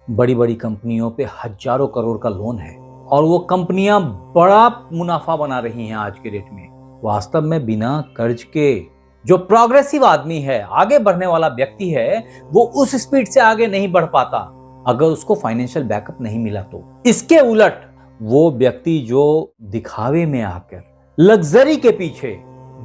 बड़ी बड़ी कंपनियों पे हजारों करोड़ का लोन है और वो कंपनियां बड़ा मुनाफा बना रही हैं आज के डेट में। वास्तव में बिना कर्ज के जो प्रोग्रेसिव आदमी है, आगे बढ़ने वाला व्यक्ति है, वो उस स्पीड से आगे नहीं बढ़ पाता अगर उसको फाइनेंशियल बैकअप नहीं मिला तो। इसके उलट वो व्यक्ति जो दिखावे में आकर लग्जरी के पीछे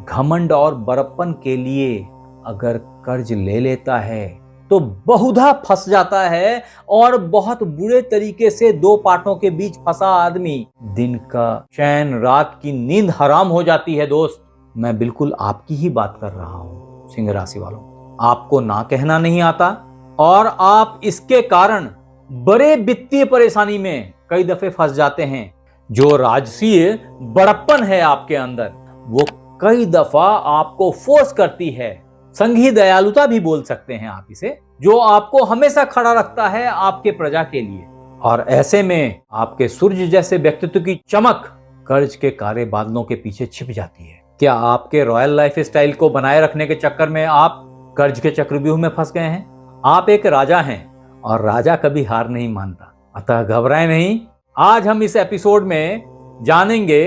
घमंड और बड़प्पन के लिए अगर कर्ज ले लेता है तो बहुधा फंस जाता है और बहुत बुरे तरीके से दो पाटों के बीच फंसा आदमी दिन का चैन, रात की नींद हराम हो जाती है। दोस्त, मैं बिल्कुल आपकी ही बात कर रहा हूं। सिंह राशि वालों, आपको ना कहना नहीं आता और आप इसके कारण बड़े वित्तीय परेशानी में कई दफे फंस जाते हैं। जो राजसीय बड़प्पन है आपके अंदर, वो कई दफा आपको फोर्स करती है। संघी दयालुता भी बोल सकते हैं आप इसे, जो आपको हमेशा खड़ा रखता है आपके प्रजा के लिए। और ऐसे में आपके सूर्य जैसे व्यक्तित्व की चमक कर्ज के काले बादलों के पीछे छिप जाती है। क्या आपके रॉयल लाइफ स्टाइल को बनाए रखने के चक्कर में आप कर्ज के चक्रव्यूह में फंस गए हैं? आप एक राजा हैं और राजा कभी हार नहीं मानता, अतः घबराएं नहीं। आज हम इस एपिसोड में जानेंगे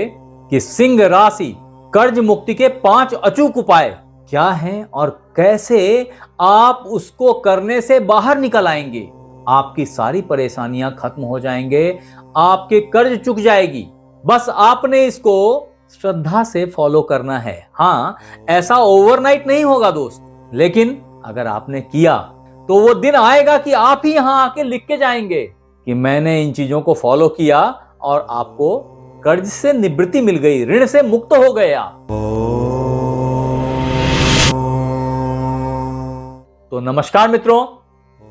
कि सिंह राशि कर्ज मुक्ति के 5 अचूक उपाय क्या हैं और कैसे आप उसको करने से बाहर निकल आएंगे। आपकी सारी परेशानियां खत्म हो जाएंगे, आपके कर्ज चुक जाएगी। बस आपने इसको श्रद्धा से फॉलो करना है। हाँ, ऐसा ओवरनाइट नहीं होगा दोस्त, लेकिन अगर आपने किया तो वो दिन आएगा कि आप ही यहां आके लिख के जाएंगे कि मैंने इन चीजों को फॉलो किया और आपको कर्ज से निवृत्ति मिल गई, ऋण से मुक्त हो गए आप। तो नमस्कार मित्रों,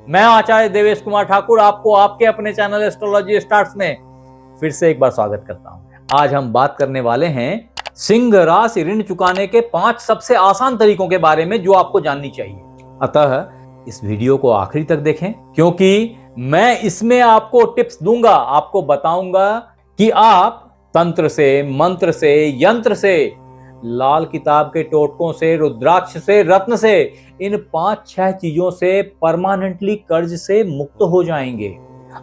मैं आचार्य देवेश कुमार ठाकुर आपको आपके अपने चैनल एस्ट्रोलॉजी स्टार्ट्स में फिर से एक बार स्वागत करता हूं। आज हम बात करने वाले हैं सिंह राशि ऋण चुकाने के 5 सबसे आसान तरीकों के बारे में जो आपको जाननी चाहिए। अतः इस वीडियो को आखिरी तक देखें, क्योंकि मैं इसमें आपको टिप्स दूंगा, आपको बताऊंगा कि आप तंत्र से, मंत्र से, यंत्र से, लाल किताब के टोटकों से, रुद्राक्ष से, रत्न से, इन 5-6 चीजों से परमानेंटली कर्ज से मुक्त हो जाएंगे।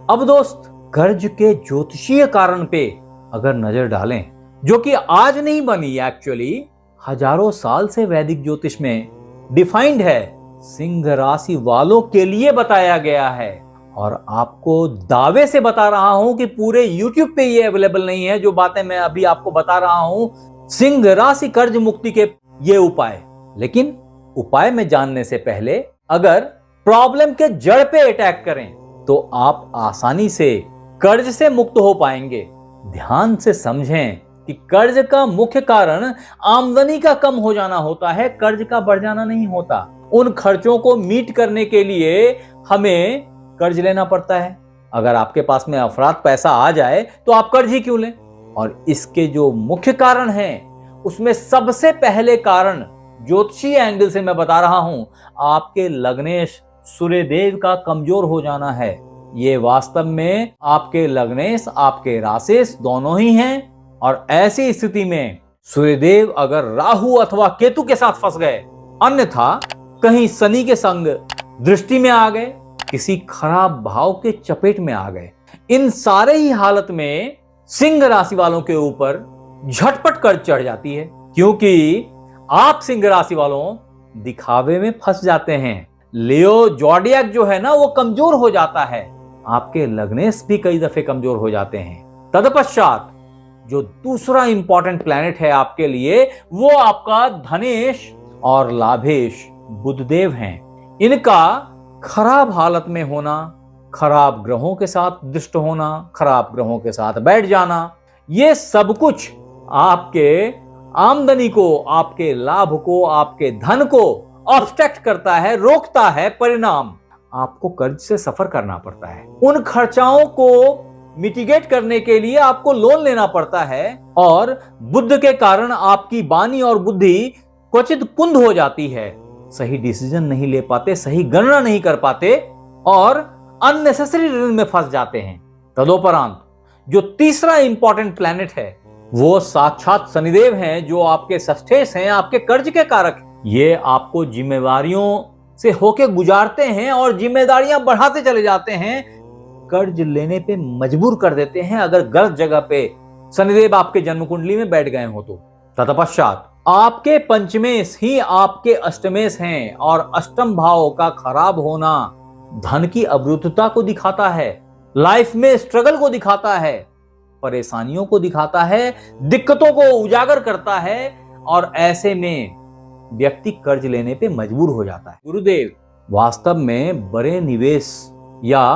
अब दोस्त, कर्ज के ज्योतिषीय कारण पे अगर नजर डालें, जो कि आज नहीं बनी, एक्चुअली हजारों साल से वैदिक ज्योतिष में डिफाइंड है, सिंह राशि वालों के लिए बताया गया है। और आपको दावे से बता रहा हूं कि पूरे YouTube पे ये अवेलेबल नहीं है जो बातें मैं अभी आपको बता रहा हूं, सिंह राशि कर्ज मुक्ति के ये उपाय। लेकिन उपाय में जानने से पहले अगर प्रॉब्लम के जड़ पे अटैक करें तो आप आसानी से कर्ज से मुक्त हो पाएंगे। ध्यान से समझें कि कर्ज का मुख्य कारण आमदनी का कम हो जाना होता है, कर्ज का बढ़ जाना नहीं होता। उन खर्चों को मीट करने के लिए हमें कर्ज लेना पड़ता है। अगर आपके पास में अफरात पैसा आ जाए तो आप कर्ज ही क्यों लें? और इसके जो मुख्य कारण हैं, उसमें सबसे पहले कारण ज्योतिषीय एंगल से मैं बता रहा हूं, आपके लग्नेश सूर्यदेव का कमजोर हो जाना है। ये वास्तव में आपके लग्नेश, आपके राशिश दोनों ही हैं। और ऐसी स्थिति में सूर्यदेव अगर राहु अथवा केतु के साथ फंस गए, अन्यथा कहीं शनि के संग दृष्टि में आ गए, किसी खराब भाव के चपेट में आ गए, इन सारे ही हालत में सिंह राशि वालों के ऊपर झटपट कर्ज चढ़ जाती है। क्योंकि आप सिंह राशि वालों दिखावे में फंस जाते हैं। लियो जॉडियक जो है ना, वो कमजोर हो जाता है, आपके लग्नेश भी कई दफे कमजोर हो जाते हैं। तत्पश्चात जो दूसरा इंपॉर्टेंट प्लैनेट है आपके लिए, वो आपका धनेश और लाभेश बुधदेव हैं। इनका खराब हालत में होना, खराब ग्रहों के साथ दृष्ट होना, खराब ग्रहों के साथ बैठ जाना, ये सब कुछ आपके आमदनी को, आपके लाभ को, आपके धन को ऑब्स्ट्रक्ट करता है, रोकता है। परिणाम आपको कर्ज से सफर करना पड़ता है। उन खर्चाओं को मिटिगेट करने के लिए आपको लोन लेना पड़ता है और बुध के कारण आपकी वाणी और बुद्धि क्वचित कुंद हो जाती है। सही डिसीजन नहीं ले पाते, सही गणना नहीं कर पाते और अननेसेसरी ऋण में फंस जाते हैं। तदोपरांत जो तीसरा इंपॉर्टेंट प्लैनेट है, वो साक्षात शनिदेव हैं, जो आपके षष्ठेश हैं, आपके कर्ज के कारक। ये आपको जिम्मेवारियों से होके गुजारते हैं और जिम्मेदारियां बढ़ाते चले जाते हैं। कर्ज लेने पे मजबूर कर देते हैं अगर गलत जगह पे शनिदेव आपके जन्म कुंडली में बैठ गए हो तो। तत्पश्चात आपके पंचमेश ही आपके अष्टमेश हैं और अष्टम भाव का खराब होना धन की अवरुद्धता को दिखाता है, लाइफ में स्ट्रगल को दिखाता है, परेशानियों को दिखाता है, दिक्कतों को उजागर करता है और ऐसे में व्यक्ति कर्ज लेने पे मजबूर हो जाता है। गुरुदेव, वास्तव में बड़े निवेश या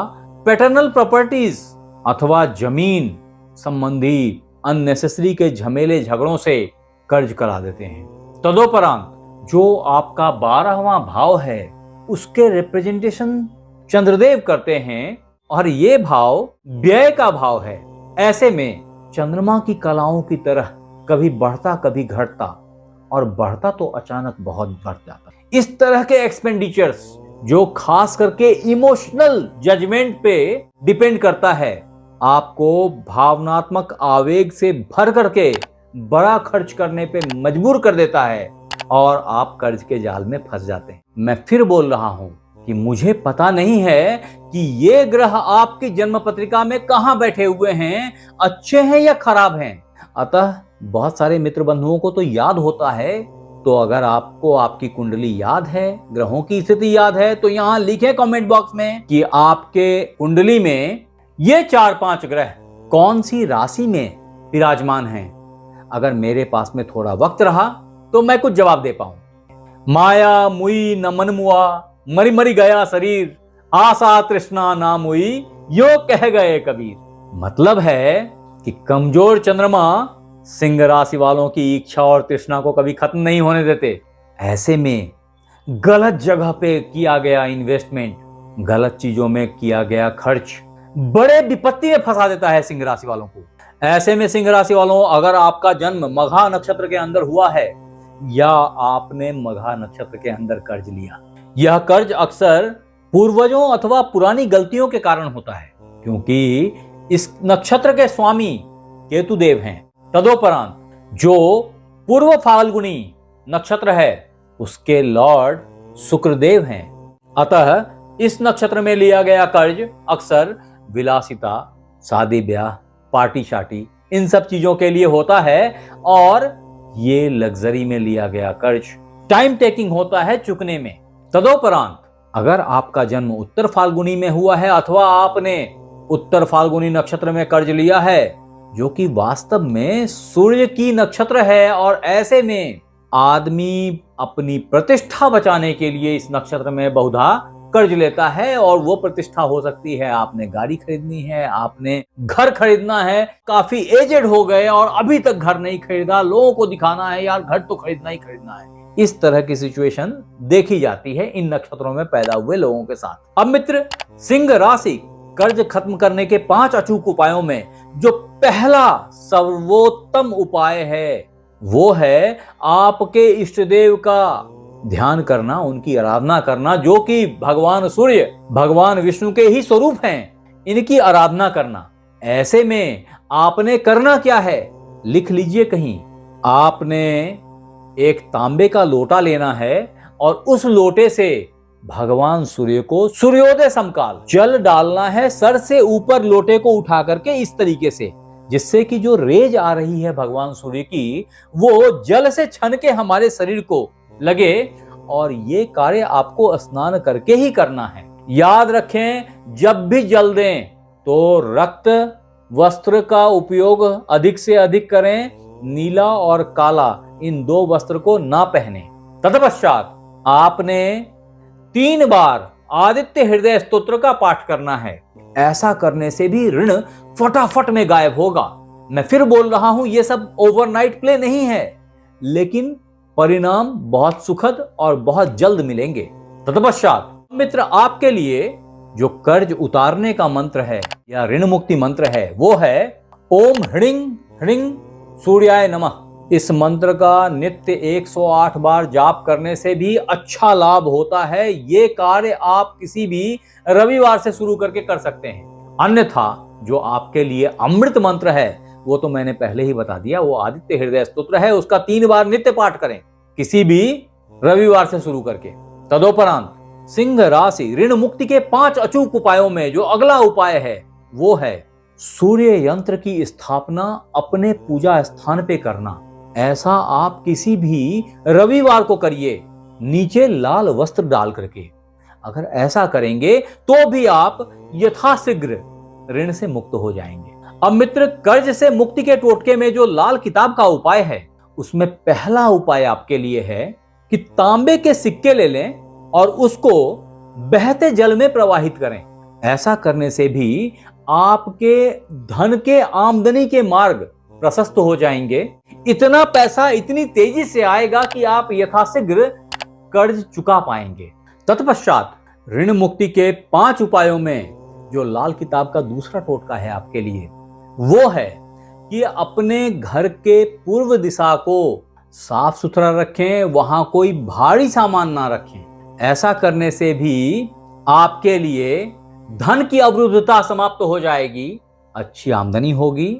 पैटर्नल प्रॉपर्टीज अथवा जमीन संबंधी अननेसेसरी के झमेले झगड़ों से कर्ज करा देते हैं। तदोपरांत जो आपका 12वां भाव है उसके रिप्रेजेंटेशन चंद्रदेव करते हैं और ये भाव व्यय का भाव है। ऐसे में चंद्रमा की कलाओं की तरह कभी बढ़ता कभी घटता और बढ़ता तो अचानक बहुत बढ़ जाता। इस तरह के एक्सपेंडिचर्स जो खास करके इमोशनल जजमेंट पे डिपेंड करता है, आपको भावनात्मक आवेग से भर करके बड़ा खर्च करने पे मजबूर कर देता है और आप कर्ज के जाल में फंस जाते हैं। मैं फिर बोल रहा हूं कि मुझे पता नहीं है कि ये ग्रह आपकी जन्म पत्रिका में कहां बैठे हुए हैं, अच्छे हैं या खराब हैं। अतः बहुत सारे मित्र बंधुओं को तो याद होता है, तो अगर आपको आपकी कुंडली याद है, ग्रहों की स्थिति याद है, तो यहां लिखें कमेंट बॉक्स में कि आपके कुंडली में ये 4-5 ग्रह कौन सी राशि में विराजमान हैं। अगर मेरे पास में थोड़ा वक्त रहा तो मैं कुछ जवाब दे पाऊं। माया मुई न मन मुआ, मरी मरी गया शरीर, आशा तृष्णा ना मुई, यो कह गए कबीर। मतलब है कि कमजोर चंद्रमा सिंह राशि वालों की इच्छा और तृष्णा को कभी खत्म नहीं होने देते। ऐसे में गलत जगह पे किया गया इन्वेस्टमेंट, गलत चीजों में किया गया खर्च बड़े विपत्ति में फंसा देता है सिंह राशि वालों को। ऐसे में सिंह राशि वालों, अगर आपका जन्म मघा नक्षत्र के अंदर हुआ है या आपने मघा नक्षत्र के अंदर कर्ज लिया, यह कर्ज अक्सर पूर्वजों अथवा पुरानी गलतियों के कारण होता है, क्योंकि इस नक्षत्र के स्वामी केतुदेव हैं। तदोपरांत जो पूर्व फाल्गुनी नक्षत्र है उसके लॉर्ड शुक्रदेव हैं। अतः इस नक्षत्र में लिया गया कर्ज अक्सर विलासिता, शादी ब्याह, पार्टी शार्टी, इन सब चीजों के लिए होता है और ये लग्जरी में लिया गया कर्ज टाइम टेकिंग होता है चुकने में। तदोपरांत अगर आपका जन्म उत्तर फाल्गुनी में हुआ है अथवा आपने उत्तर फाल्गुनी नक्षत्र में कर्ज लिया है, जो कि वास्तव में सूर्य की नक्षत्र है, और ऐसे में आदमी अपनी प्रतिष्ठा बचाने के लिए इस नक्षत्र में बहुधा कर्ज लेता है। और वो प्रतिष्ठा हो सकती है आपने गाड़ी खरीदनी है, आपने घर खरीदना है, काफी एजेड हो गए और अभी तक घर नहीं खरीदा, लोगों को दिखाना है यार घर तो खरीदना ही खरीदना है। इस तरह की सिचुएशन देखी जाती है इन नक्षत्रों में पैदा हुए लोगों के साथ। अब मित्र, सिंह राशि कर्ज खत्म करने के 5 अचूक उपायों में जो पहला सर्वोत्तम उपाय है वो है आपके इष्ट देव का ध्यान करना, उनकी आराधना करना, जो कि भगवान सूर्य, भगवान विष्णु के ही स्वरूप हैं, इनकी आराधना करना। ऐसे में आपने करना क्या है, लिख लीजिए कहीं। आपने एक तांबे का लोटा लेना है और उस लोटे से भगवान सूर्य को सूर्योदय समकाल जल डालना है, सर से ऊपर लोटे को उठा करके इस तरीके से, जिससे कि जो रेज आ रही है भगवान सूर्य की वो जल से छन के हमारे शरीर को लगे। और ये कार्य आपको स्नान करके ही करना है। याद रखें, जब भी जल दें तो रक्त वस्त्र का उपयोग अधिक से अधिक करें, नीला और काला इन 2 वस्त्र को ना पहने। तत्पश्चात आपने 3 बार आदित्य हृदय स्तोत्र का पाठ करना है। ऐसा करने से भी ऋण फटाफट में गायब होगा। मैं फिर बोल रहा हूं, यह सब ओवरनाइट प्ले नहीं है, लेकिन परिणाम बहुत सुखद और बहुत जल्द मिलेंगे। तत्पश्चात मित्र, आपके लिए जो कर्ज उतारने का मंत्र है या ऋण मुक्ति मंत्र है वो है ओम ह्रीं ह्रीं सूर्याय नमः। इस मंत्र का नित्य 108 बार जाप करने से भी अच्छा लाभ होता है। ये कार्य आप किसी भी रविवार से शुरू करके कर सकते हैं। अन्यथा जो आपके लिए अमृत मंत्र है वो तो मैंने पहले ही बता दिया, वो आदित्य हृदय स्तोत्र है, उसका 3 बार नित्य पाठ करें किसी भी रविवार से शुरू करके। तदोपरांत सिंह राशि ऋण मुक्ति के 5 अचूक उपायों में जो अगला उपाय है वो है सूर्य यंत्र की स्थापना अपने पूजा स्थान पे करना। ऐसा आप किसी भी रविवार को करिए, नीचे लाल वस्त्र डाल करके। अगर ऐसा करेंगे तो भी आप यथाशीघ्र ऋण से मुक्त हो जाएंगे। अब मित्र, कर्ज से मुक्ति के टोटके में जो लाल किताब का उपाय है, उसमें पहला उपाय आपके लिए है कि तांबे के सिक्के ले लें और उसको बहते जल में प्रवाहित करें। ऐसा करने से भी आपके धन के आमदनी के मार्ग प्रशस्त हो जाएंगे। इतना पैसा इतनी तेजी से आएगा कि आप यथाशीघ्र कर्ज चुका पाएंगे। तत्पश्चात ऋण मुक्ति के 5 उपायों में जो लाल किताब का दूसरा टोटका है आपके लिए, वो है कि अपने घर के पूर्व दिशा को साफ सुथरा रखें, वहां कोई भारी सामान ना रखें। ऐसा करने से भी आपके लिए धन की अवरुद्धता समाप्त हो जाएगी, अच्छी आमदनी होगी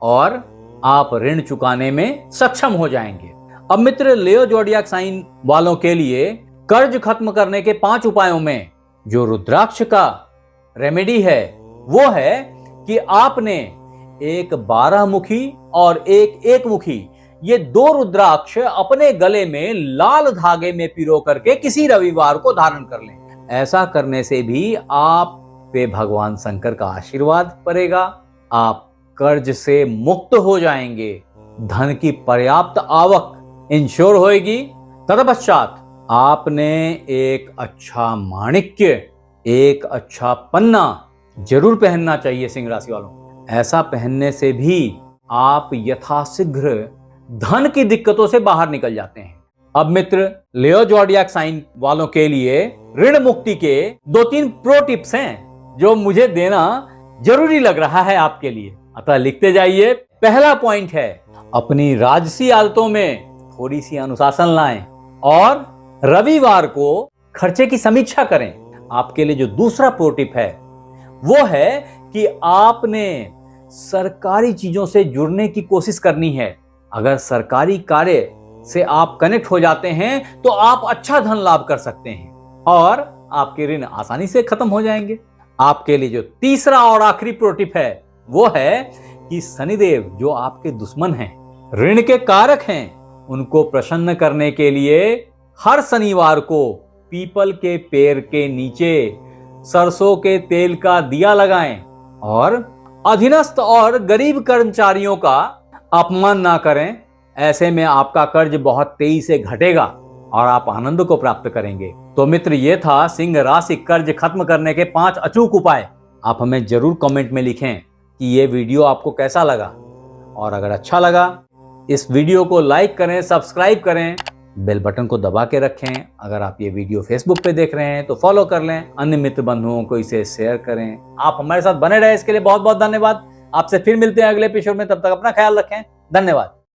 और आप ऋण चुकाने में सक्षम हो जाएंगे। अब मित्र, लियो जोडियाक साइन वालों के लिए कर्ज खत्म करने के 5 उपायों में जो रुद्राक्ष का रेमेडी है, वो है कि आपने एक 12 मुखी और एक 1 मुखी, ये 2 रुद्राक्ष अपने गले में लाल धागे में पिरो करके किसी रविवार को धारण कर लें। ऐसा करने से भी आप पे भगवान शंकर का आशीर्वाद पड़ेगा, आप कर्ज से मुक्त हो जाएंगे, धन की पर्याप्त आवक इंश्योर होएगी। तत्पश्चात आपने एक अच्छा माणिक्य, एक अच्छा पन्ना जरूर पहनना चाहिए सिंह राशि वालों। ऐसा पहनने से भी आप यथाशीघ्र धन की दिक्कतों से बाहर निकल जाते हैं। अब मित्र, लियो जोडियाक साइन वालों के लिए ऋण मुक्ति के 2-3 प्रो टिप्स हैं जो मुझे देना जरूरी लग रहा है आपके लिए, अतः लिखते जाइए। पहला पॉइंट है, अपनी राजसी आदतों में थोड़ी सी अनुशासन लाएं और रविवार को खर्चे की समीक्षा करें। आपके लिए जो दूसरा प्रो टिप है, वो है कि आपने सरकारी चीजों से जुड़ने की कोशिश करनी है। अगर सरकारी कार्य से आप कनेक्ट हो जाते हैं तो आप अच्छा धन लाभ कर सकते हैं और आपके ऋण आसानी से खत्म हो जाएंगे। आपके लिए जो तीसरा और आखिरी प्रो टिप है, वो है कि शनिदेव जो आपके दुश्मन हैं, ऋण के कारक हैं, उनको प्रसन्न करने के लिए हर शनिवार को पीपल के पेड़ के नीचे सरसों के तेल का दिया लगाएं और अधीनस्थ और गरीब कर्मचारियों का अपमान ना करें। ऐसे में आपका कर्ज बहुत तेजी से घटेगा और आप आनंद को प्राप्त करेंगे। तो मित्र, ये था सिंह राशि कर्ज खत्म करने के 5 अचूक उपाय। आप हमें जरूर कमेंट में लिखें कि ये वीडियो आपको कैसा लगा, और अगर अच्छा लगा इस वीडियो को लाइक करें, सब्सक्राइब करें, बेल बटन को दबा के रखें। अगर आप ये वीडियो फेसबुक पे देख रहे हैं तो फॉलो कर लें, अन्य मित्र बंधुओं को इसे शेयर करें। आप हमारे साथ बने रहे, इसके लिए बहुत बहुत धन्यवाद। आपसे फिर मिलते हैं अगले एपिसोड में, तब तक अपना ख्याल रखें। धन्यवाद।